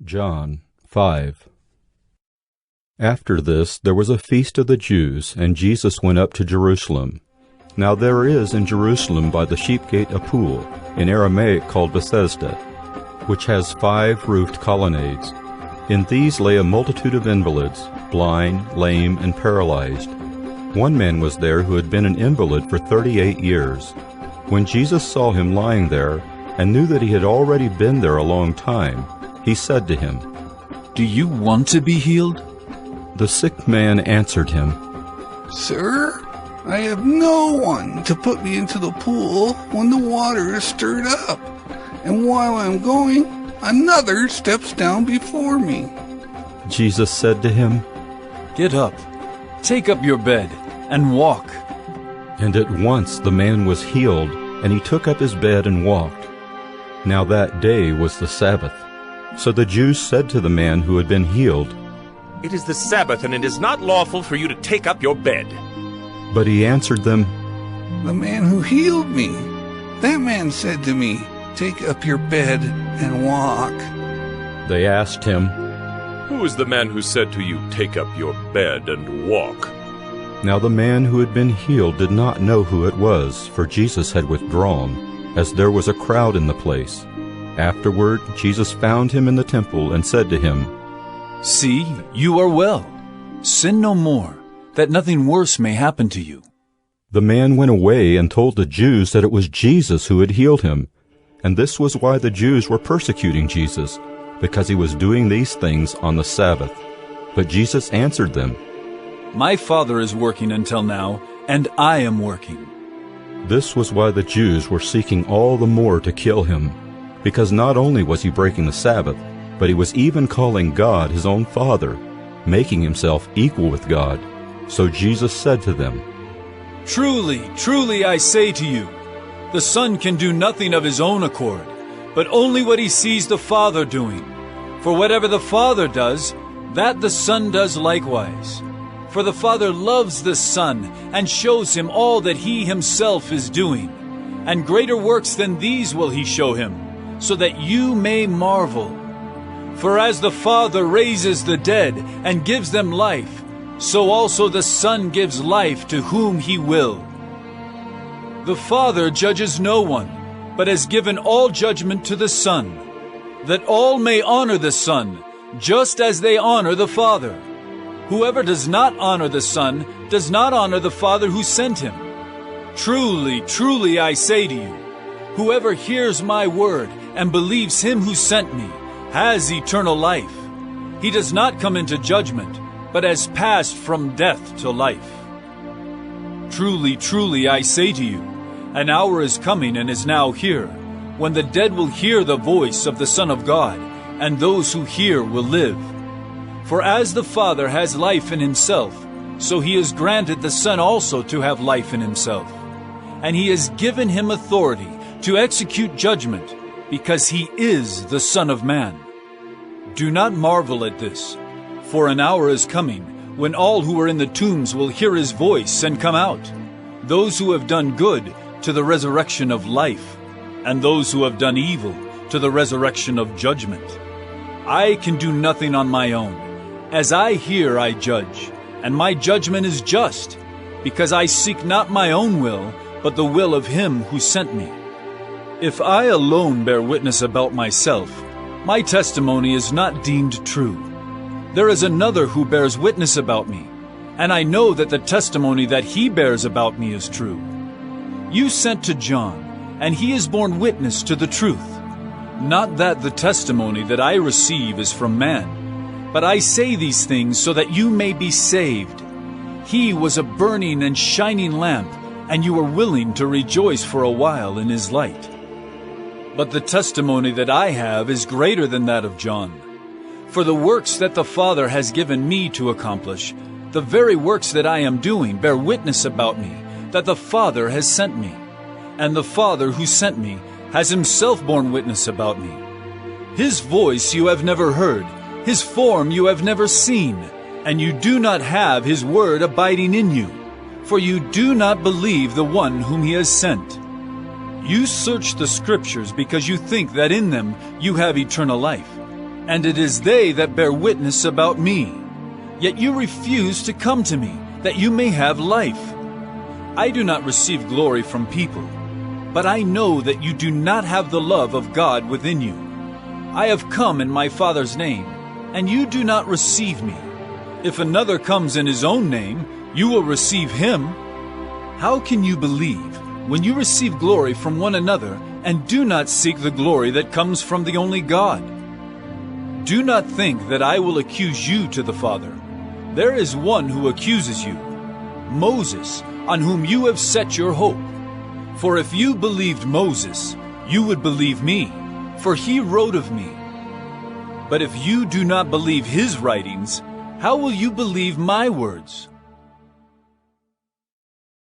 John 5. After this there was a feast of the Jews, and Jesus went up to Jerusalem. Now there is in Jerusalem by the sheep gate a pool, in Aramaic called Bethesda, which has 5 roofed colonnades. In these lay a multitude of invalids, blind, lame, and paralyzed. One man was there who had been an invalid for 38 years. When Jesus saw him lying there, and knew that he had already been there a long time, he said to him, "Do you want to be healed?" The sick man answered him, "Sir, I have no one to put me into the pool when the water is stirred up, and while I'm going, another steps down before me." Jesus said to him, "Get up, take up your bed, and walk." And at once the man was healed, and he took up his bed and walked. Now that day was the Sabbath. So the Jews said to the man who had been healed, "It is the Sabbath, and it is not lawful for you to take up your bed." But he answered them, "The man who healed me, that man said to me, 'Take up your bed and walk.'" They asked him, "Who is the man who said to you, 'Take up your bed and walk'?" Now the man who had been healed did not know who it was, for Jesus had withdrawn, as there was a crowd in the place. Afterward Jesus found him in the temple and said to him, "See, you are well. Sin no more, that nothing worse may happen to you." The man went away and told the Jews that it was Jesus who had healed him. And this was why the Jews were persecuting Jesus, because he was doing these things on the Sabbath. But Jesus answered them, "My Father is working until now, and I am working." This was why the Jews were seeking all the more to kill him, because not only was he breaking the Sabbath, but he was even calling God his own Father, making himself equal with God. So Jesus said to them, "Truly, truly I say to you, the Son can do nothing of his own accord, but only what he sees the Father doing. For whatever the Father does, that the Son does likewise. For the Father loves the Son, and shows him all that he himself is doing. And greater works than these will he show him, so that you may marvel. For as the Father raises the dead and gives them life, so also the Son gives life to whom he will. The Father judges no one, but has given all judgment to the Son, that all may honor the Son, just as they honor the Father. Whoever does not honor the Son does not honor the Father who sent him. Truly, truly I say to you, whoever hears my word and believes him who sent me has eternal life. He does not come into judgment, but has passed from death to life. Truly, truly I say to you, an hour is coming and is now here, when the dead will hear the voice of the Son of God, and those who hear will live. For as the Father has life in himself, so he has granted the Son also to have life in himself. And he has given him authority to execute judgment, because he is the Son of Man. Do not marvel at this, for an hour is coming when all who are in the tombs will hear his voice and come out, those who have done good to the resurrection of life, and those who have done evil to the resurrection of judgment. I can do nothing on my own. As I hear, I judge, and my judgment is just, because I seek not my own will, but the will of him who sent me. If I alone bear witness about myself, my testimony is not deemed true. There is another who bears witness about me, and I know that the testimony that he bears about me is true. You sent to John, and he has borne witness to the truth. Not that the testimony that I receive is from man, but I say these things so that you may be saved. He was a burning and shining lamp, and you were willing to rejoice for a while in his light. But the testimony that I have is greater than that of John. For the works that the Father has given me to accomplish, the very works that I am doing, bear witness about me, that the Father has sent me. And the Father who sent me has himself borne witness about me. His voice you have never heard, his form you have never seen, and you do not have his word abiding in you, for you do not believe the one whom he has sent. You search the Scriptures because you think that in them you have eternal life. and it is they that bear witness about me. Yet you refuse to come to me, that you may have life. I do not receive glory from people, but I know that you do not have the love of God within you. I have come in my Father's name, and you do not receive me. If another comes in his own name, you will receive him. How can you believe when you receive glory from one another and do not seek the glory that comes from the only God? Do not think that I will accuse you to the Father. There is one who accuses you, Moses, on whom you have set your hope. For if you believed Moses, you would believe me, for he wrote of me. But if you do not believe his writings, how will you believe my words?